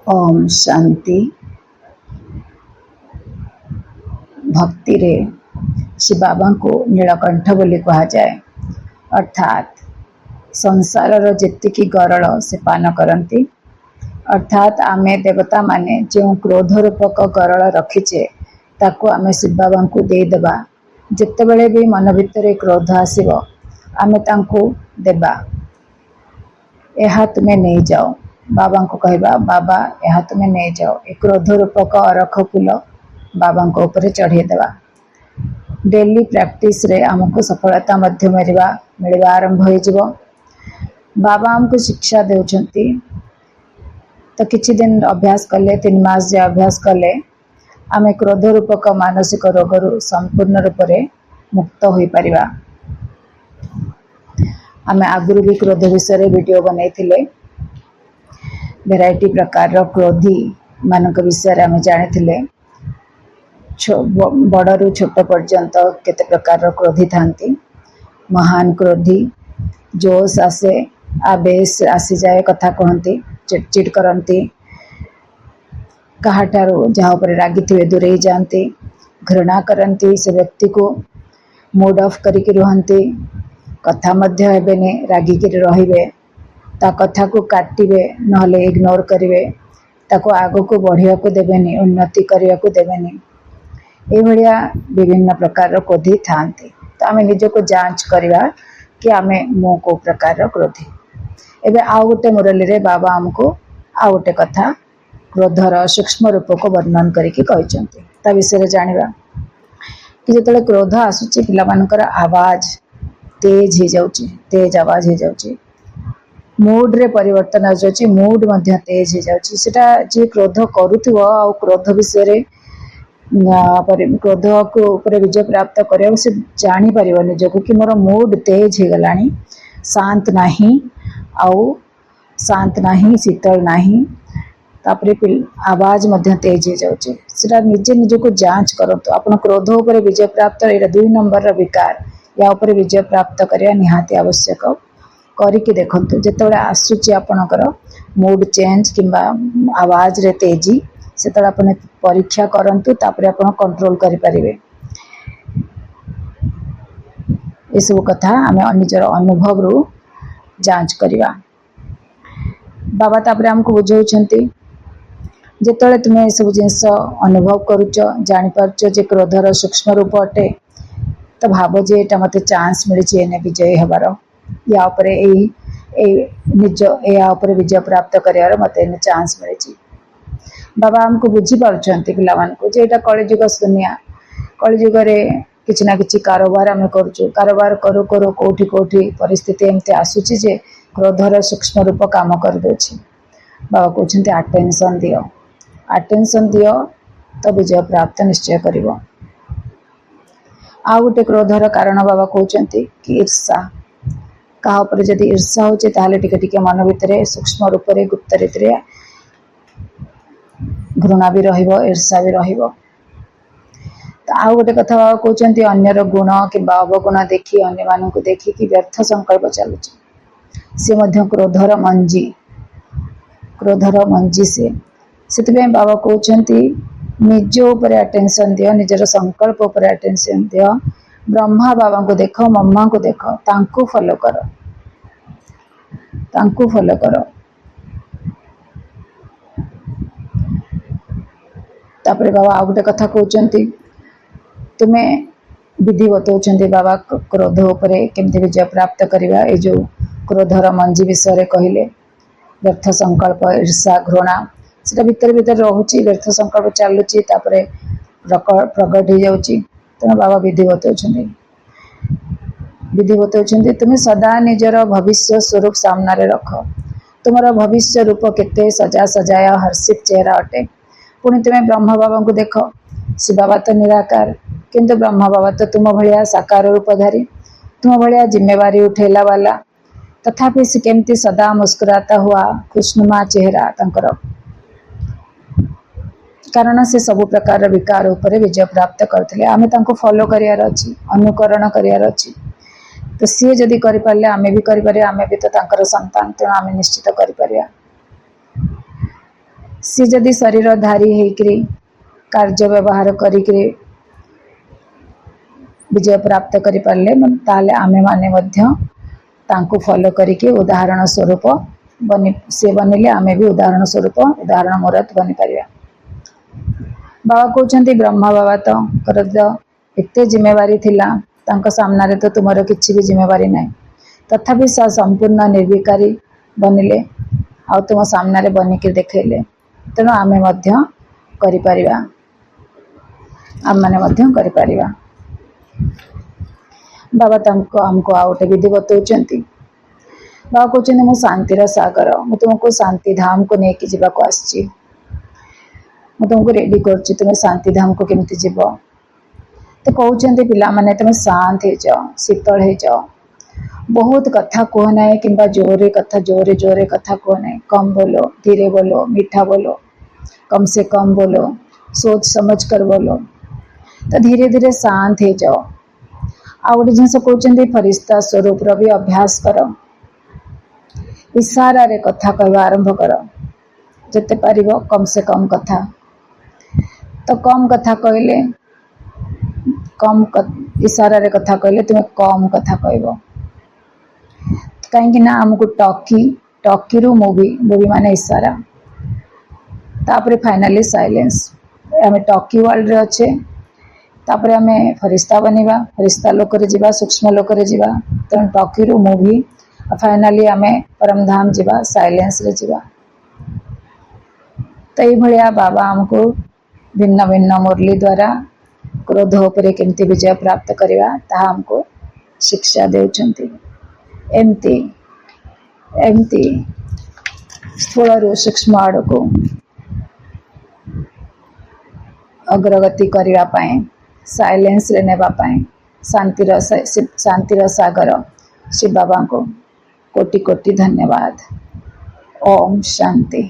ओम शांति। भक्ति रे श्री बाबा को नीलकंठ बोली कहा जाए, अर्थात संसार जेतिकी गरल से पान करती, अर्थात आमे देवता माने जो क्रोध रूपक गरल रखीचे ताकू आमे शिव बाबा को देदेबा। जितेबले भी मन भितर क्रोध आसीबो आमे तांको देबा। यह तुम्हें नहीं जाओ, बाबा को कहबा, बाबा यह तुम्हें नहीं जाओ। एक क्रोध रूपक अरख फूल बाबा को ऊपर चढ़े देवा। डेली प्रैक्टिस रे आमको सफलता मध्य मिलवा आरंभ हो। बाबा हमको शिक्षा देउछंती, तो किछि दिन अभ्यास कले, 3 मास जे अभ्यास कले आमे क्रोध रूपक मानसिक रोगरू संपूर्ण रूप से मुक्त हो पारिबा। आमे आगुरी भी क्रोध विषय रे वीडियो बनैथिले, वेराइटी प्रकार क्रोधी मानक विषय आमे जानिथिले। बड़रू छोट पर्यंत केते प्रकार क्रोधी थांती। महान क्रोधी जोश आसे, आवेश आसी जाए, कथा कहती, चिड़चिड़ करती, कहाठारू जहाँ पर रागी थे दूरे जाती, घृणा करती, से व्यक्ति को मूड ऑफ करिक रुहंती, कथा मध्य हेबेनी, रागिक रहिबे, ता कथा को काटिबे नहले इग्नोर करिवे, ताको आगो को बढ़िया को देबेनी, उन्नति करिया को देबेनी। ए भलिया विभिन्न प्रकार क्रोधी थांती। तो आमे निज को जांच करिवा कि आमे मो को प्रकार क्रोधी। एबे आउ गोटे मुरली रे बाबा हमको आउ गोटे कथा क्रोधर सूक्ष्म रूप को वर्णन करिके कहिसंती। ता विषय जानिबा कि जेतले क्रोध आसुची पिला मानकर आवाज तेज हो जाउची, तेज आवाज हो जाउची, मूड रे परिवर्तन आ जाउची, मूड मध्य तेज हो जाउची। सेटा जे क्रोध करूथिवो आ क्रोध विषय रे क्रोध को ऊपर विजय प्राप्त करिया से जानी परिबो निजको कि मोर मूड तेज हो गलानी, शांत नाही, आउ शांत नाही, शीतल नाही, तापरे आवाज मध्य तेज हो जाउचे। सेटा निजे निजको जांच करतो। आपण क्रोध ऊपर विजय प्राप्त एटा 2 नंबर विकार, या ऊपर विजय प्राप्त करिया निहाती आवश्यक। करिके देखंतु जेतबेले आसुची आपणकर मूड चेंज किंबा आवाज रे तेजी, सेतबेले आपण परीक्षा करंतु, तापरे आपण कंट्रोल करि परिबे। ए सब कथा आमे निजर अनुभव रु जांच करिवा। बाबा तापरे हमको बुझाउछंती, जेतबेले तुमे ए सब जिंस अनुभव करूच, जानि पारुच जे क्रोधर सूक्ष्म रूप अटे, तो भाव जे एटा मते चांस मिली एने विजय हेबार, या ऊपर निज या ऊपर विजय प्राप्त करियार मते एने चांस मिली। बाबा हमको बुझी पारुछंती पिला मानकु जे एटा कलिजुग दुनिया, कलिजुग रे किछि ना किछि कारोबार आमे करूछु, कारोबार करू करू कोठी कोठी परिस्थिति एमते आसुची जे क्रोधर सूक्ष्म रूप काम कर दोछि। बाबा कहते अटेंशन दियो, अटेंशन दियो तो विजय प्राप्त निश्चय करिवो। आ गोटे क्रोधर कारण बाबा कहते कि ईर्षा, क्या ऊपर जदि ईर्षा होचे ताहले टिके टिके मन भितर सूक्ष्म रूप से गुप्त रीति घृणा भी रहिबो, ईर्षा भी रहिबो। तो आ गोटे कथा बाबा कहते अन्यर गुण कि अवगुण देखी, अन्य मानक देखी कि व्यर्थ संकल्प चलुचे, सी मध्य क्रोधर मंजी, क्रोधर मंजी से बाबा कहते निज उपर अटेंशन दियो, निजर संकल्प उपर अटेंशन दियो। ब्रह्मा बाबा को देख, मम्मा को देख, तांको फॉलो करो, तांको फॉलो करो। तापरे बाबा आ गोटे कथा कहते, तुम्हें विधि बताउछंती बाबा क्रोध उपरे केमते विजय प्राप्त करिबा। ए जो क्रोधर मंजी विषय कहले, व्यर्थ संकल्प, ईर्षा, घृणा, सेटा भीतर भीतर रहुची, व्यर्थ संकल्प चलुची, तापरे प्रकट हो जाउची। तेणु बाबा विधि बताउछंती तुम्हें सदा निजर भविष्य स्वरूप सामना रे रख। तुमर भविष्य रूप केते सजा सजाया हर्षित चेहरा अटे। पुणी तुम्हें ब्रह्म बाबा को देख, शिव बाबा तो निराकार, किंतु ब्रह्म बाबा तो तुम भलिया साकार रूपधारी, तुम भलिया जिम्मेवारी उठेला वाला, तथापि से केमती सदा मुस्कुराता हुआ खुशनुमा चेहरा तंकर, कारण से सब प्रकार विकार उपरे विजय प्राप्त करथिले। आमे तांको फॉलो करियार अछि, अनुकरण करियार अछि। तो सी जदि करि पारले आमे भी करि पारिया, आमे भी तो तांकर संतान, तेणु आमे निश्चित करि पारिया। सी जदि शरीरधारी होकरी कार्य व्यवहार करिकरी विजय प्राप्त करि पारले ताले आमे माने मध्य तांको फॉलो करिके उदाहरण स्वरूप बनी से बनिले आमे भी उदाहरण स्वरूप उदाहरण मूरत बनी पारिबा। बाबा कहते ब्रह्मा बाबा तो कर एत जिम्मेवारी थिला तांको सामना रे तो तुमर किछि भी जिम्मेवारी नहीं तथापि सा संपूर्ण निर्विकारी बनिले आ तुम सामना रे बनिके देखैले तेणु आमे मध्य करि पारिबा आम माने मध्य करि पारिबा। बाबा तांको हमको आ गोटे विधि बतौचंती। बाबा कहते मु शांतिर सागर मु तुमको शांति धाम को लेकिन जावाक आसछि मु तुमको रेडी करछि तुम शांति धाम को केमती जीव तो कहते पिला माने तुम शांत हो जाओ शीतल हो जाओ बहुत कथा कह ना कि जोरे कथा जोरे जोरे कथा कह ना कम बोलो धीरे बोलो मीठा बोलो कम से कम बोलो सोच समझ कर बोलो तो धीरे धीरे शांत हो जाओ। आ गोटे जिन कहते फरिश्ता स्वरूप भी अभ्यास कर इशारा रे कथा कहवा आरंभ कर जिते पार कम से कम कथा तो कम कथा कहले इशारा रे कथा कहले तुम्हें कम कथा कहब कहीं आमको टॉकी रु मूवी मूवी माने इशारा तापरे फाइनली साइलेंस आम टॉकी वर्ल्ड रे अच्छे तापरे आम फरिश्ता बनिबा फरिश्ता लोक रे जीवा सूक्ष्म लोक रे जीवा तेणु टॉकी रु मूवी फाइनली आम परमधाम जीवा साइलेंस रे जीवा। तो ये बाबा हमको भिन्न भिन्न मुरली द्वारा क्रोध उपरे केमती विजय प्राप्त करवा ताहा हमको शिक्षा देउछंती। एमती एमती स्थूल रु सूक्ष्म आड़ को अग्रगति करने पाए साइलेंस रे नेबा पाए शांतिर सागर शिव बाबा को कोटि कोटि धन्यवाद। ओम शांति।